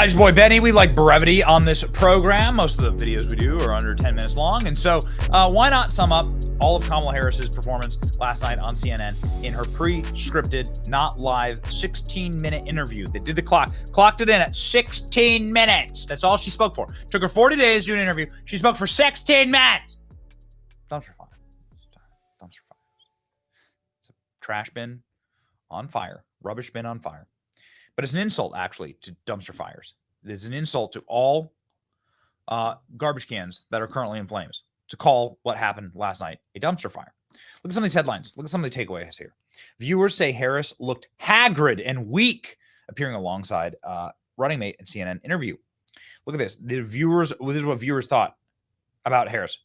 guys, your boy Benny. We like brevity on this program. Most of the videos we do are under 10 minutes long. And so why not sum up all of Kamala Harris's performance last night on CNN in her pre-scripted, not live 16-minute interview. They did the clocked it in at 16 minutes. That's all she spoke for. Took her 40 days to do an interview. She spoke for 16 minutes. Dumpster fire. Dumpster fire. It's a trash bin on fire. Rubbish bin on fire. But it's an insult, actually, to dumpster fires. It is an insult to all garbage cans that are currently in flames to call what happened last night a dumpster fire. Look at some of these headlines. Look at some of the takeaways here. Viewers say Harris looked haggard and weak, appearing alongside running mate in CNN interview. Look at this. This is what viewers thought about Harris.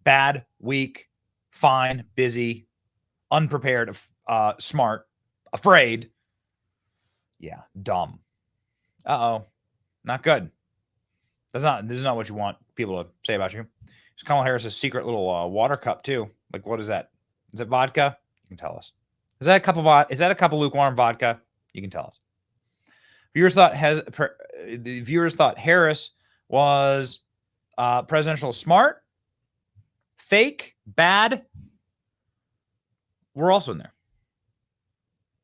Bad, weak, fine, busy, unprepared, smart, afraid. Yeah, dumb. Uh-oh. Not good. This is not what you want people to say about you. It's Kamala Harris's secret little water cup too. Like, what is that? Is it vodka? You can tell us. Is that a cup of lukewarm vodka? You can tell us. Viewers thought Harris was presidential smart, fake, bad. We're also in there.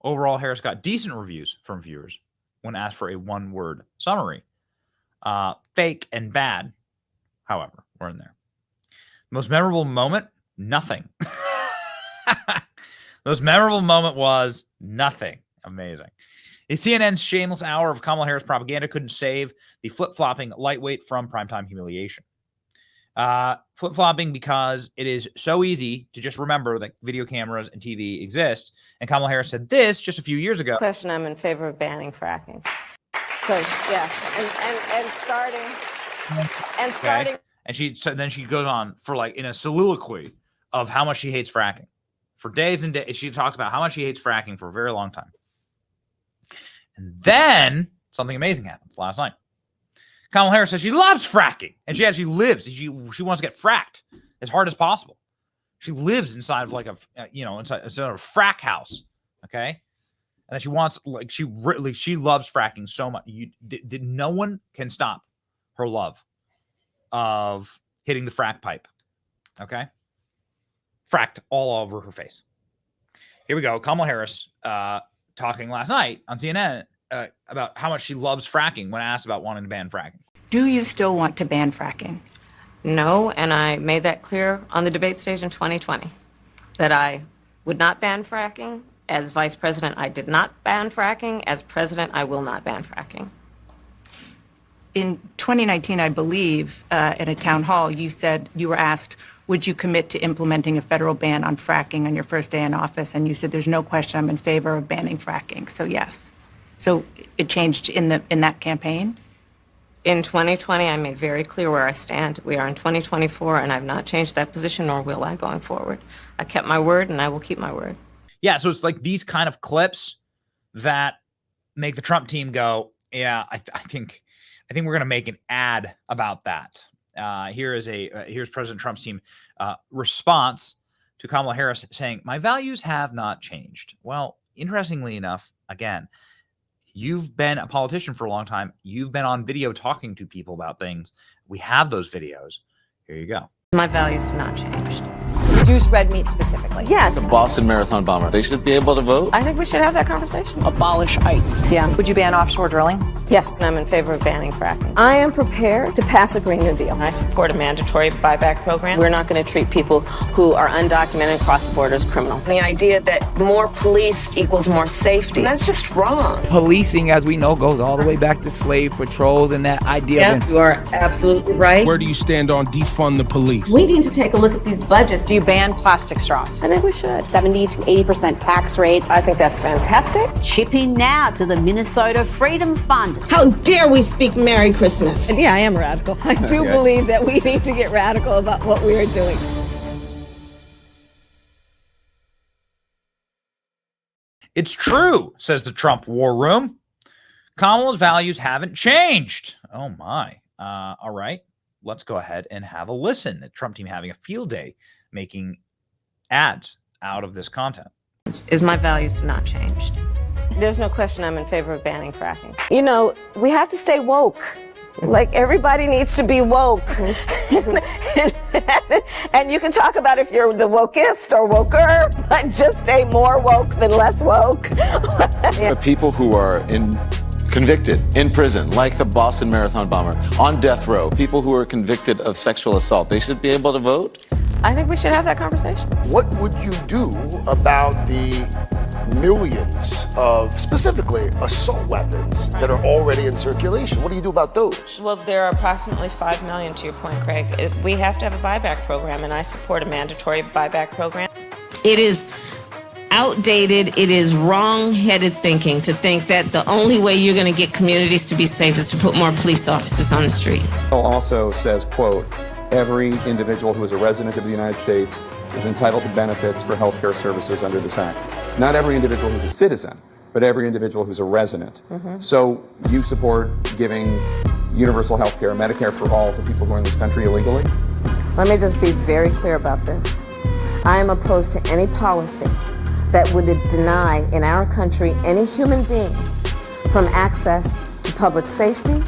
Overall, Harris got decent reviews from viewers when asked for a one-word summary. Fake and bad, however, we're in there. Most memorable moment? Nothing. Most memorable moment was nothing. Amazing. CNN's shameless hour of Kamala Harris propaganda couldn't save the flip-flopping lightweight from primetime humiliation. Flip-flopping because it is so easy to just remember that video cameras and TV exist. And Kamala Harris said this just a few years ago. Question, I'm in favor of banning fracking. So, yeah, and starting. Okay. And then she goes on for like in a soliloquy of how much she hates fracking. For days and days, she talked about how much she hates fracking for a very long time. And then something amazing happens last night. Kamala Harris says she loves fracking, and she actually lives. She wants to get fracked as hard as possible. She lives inside of like inside of a frack house, okay? And then she wants she loves fracking so much. No one can stop her love of hitting the frack pipe, okay? Fracked all over her face. Here we go. Kamala Harris talking last night on CNN. About how much she loves fracking when asked about wanting to ban fracking. Do you still want to ban fracking? No, and I made that clear on the debate stage in 2020 that I would not ban fracking. As vice president, I did not ban fracking. As president, I will not ban fracking. In 2019, I believe, in a town hall, you said you were asked, would you commit to implementing a federal ban on fracking on your first day in office? And you said, there's no question I'm in favor of banning fracking. So yes. So it changed in that campaign? In 2020, I made very clear where I stand. We are in 2024, and I've not changed that position, nor will I going forward. I kept my word, and I will keep my word. Yeah, so it's like these kind of clips that make the Trump team go, yeah, I think we're going to make an ad about that. Here's President Trump's team response to Kamala Harris saying, my values have not changed. Well, interestingly enough, again, you've been a politician for a long time. You've been on video talking to people about things. We have those videos. Here you go. My values have not changed. Reduce red meat specifically. Yes. The Boston Marathon bomber. They should be able to vote. I think we should have that conversation. Abolish ICE. Yes. Would you ban offshore drilling? Yes, and I'm in favor of banning fracking. I am prepared to pass a Green New Deal. I support a mandatory buyback program. We're not going to treat people who are undocumented and cross the border as criminals. The idea that more police equals more safety, that's just wrong. Policing, as we know, goes all the way back to slave patrols and that idea. Yeah, you are absolutely right. Where do you stand on defund the police? We need to take a look at these budgets. Do you ban plastic straws? I think we should. 70 to 80% tax rate. I think that's fantastic. Chip in now to the Minnesota Freedom Fund. How dare we speak Merry Christmas? And yeah, I am radical. I do believe that we need to get radical about what we are doing. It's true, says the Trump war room. Kamala's values haven't changed. Oh, my. All right. Let's go ahead and have a listen. The Trump team having a field day making ads out of this content. Is my values have not changed. There's no question I'm in favor of banning fracking. You know, we have to stay woke. Like, everybody needs to be woke. And you can talk about if you're the wokest or woker, but just stay more woke than less woke. The people who are convicted in prison, like the Boston Marathon bomber, on death row, people who are convicted of sexual assault, they should be able to vote? I think we should have that conversation. What would you do about the millions of, specifically, assault weapons that are already in circulation? What do you do about those? Well, there are approximately 5 million, to your point, Craig. We have to have a buyback program, and I support a mandatory buyback program. It is outdated, it is wrong-headed thinking to think that the only way you're going to get communities to be safe is to put more police officers on the street. It also says, quote, every individual who is a resident of the United States is entitled to benefits for health care services under this act. Not every individual who's a citizen, but every individual who's a resident. So you support giving universal health care, Medicare for all, to people who are in this country illegally? Let me just be very clear about this. I am opposed to any policy that would deny in our country any human being from access to public safety,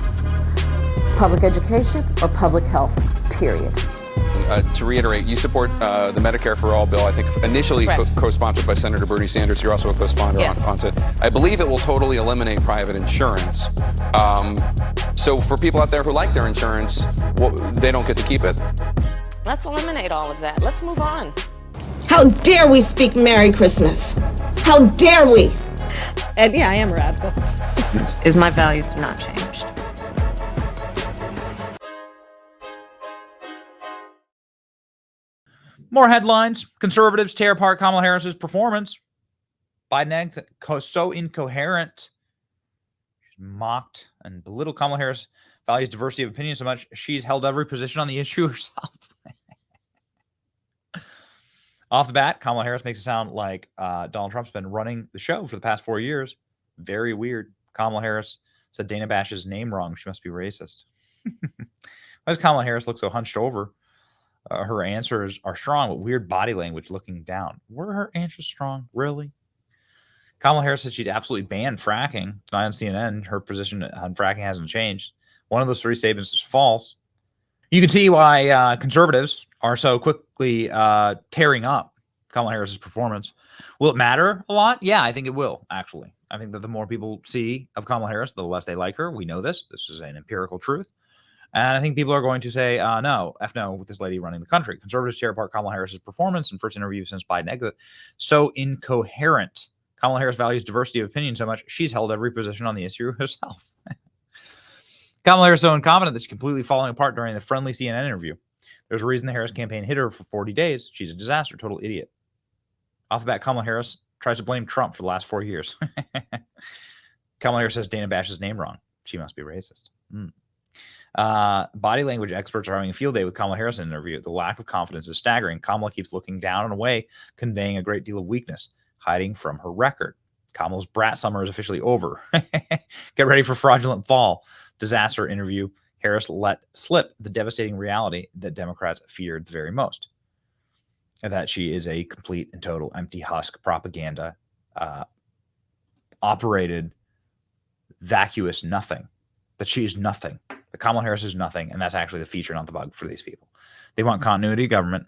public education, or public health, period. To reiterate, you support the Medicare for All bill, I think initially co-sponsored by Senator Bernie Sanders. You're also a co-sponsor on it. I believe it will totally eliminate private insurance. So for people out there who like their insurance, they don't get to keep it. Let's eliminate all of that. Let's move on. How dare we speak Merry Christmas? How dare we? And yeah, I am a radical. Is my values have not changed. More headlines. Conservatives tear apart Kamala Harris's performance. Biden so incoherent. She's mocked and belittled. Kamala Harris values diversity of opinion so much she's held every position on the issue herself. Off the bat, Kamala Harris makes it sound like Donald Trump's been running the show for the past 4 years. Very weird. Kamala Harris said Dana Bash's name wrong. She must be racist. Why does Kamala Harris look so hunched over? Her answers are strong, but weird body language looking down. Were her answers strong? Really? Kamala Harris said she'd absolutely ban fracking. Tonight on CNN, her position on fracking hasn't changed. One of those 3 statements is false. You can see why conservatives are so quickly tearing up Kamala Harris's performance. Will it matter a lot? Yeah, I think it will, actually. I think that the more people see of Kamala Harris, the less they like her. We know this. This is an empirical truth. And I think people are going to say, no, F no, with this lady running the country. Conservatives tear apart Kamala Harris's performance in first interview since Biden exit. So incoherent. Kamala Harris values diversity of opinion so much, she's held every position on the issue herself. Kamala Harris is so incompetent that she's completely falling apart during the friendly CNN interview. There's a reason the Harris campaign hit her for 40 days. She's a disaster, total idiot. Off the bat, Kamala Harris tries to blame Trump for the last 4 years. Kamala Harris says Dana Bash's name wrong. She must be racist. Body language experts are having a field day with Kamala Harris in an interview. The lack of confidence is staggering. Kamala keeps looking down and away, conveying a great deal of weakness, hiding from her record. Kamala's brat summer is officially over. Get ready for fraudulent fall. Disaster interview. Harris let slip the devastating reality that Democrats feared the very most. And that she is a complete and total empty husk propaganda, operated vacuous nothing. That she is nothing. That Kamala Harris is nothing. And that's actually the feature, not the bug for these people. They want continuity of government.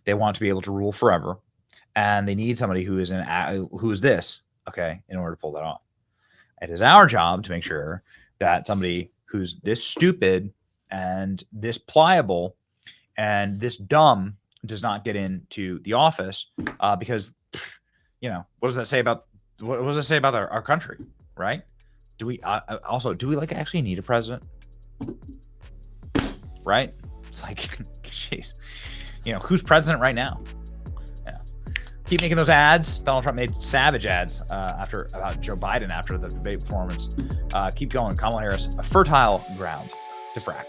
They want to be able to rule forever. And they need somebody who is this, okay, in order to pull that off. It is our job to make sure that somebody who's this stupid and this pliable and this dumb does not get into the office because, you know, what does that say about our country, right? Do we like actually need a president? Right? It's like, jeez, you know, who's president right now? Yeah. Keep making those ads. Donald Trump made savage ads about Joe Biden after the debate performance. Keep going. Kamala Harris, a fertile ground to frack.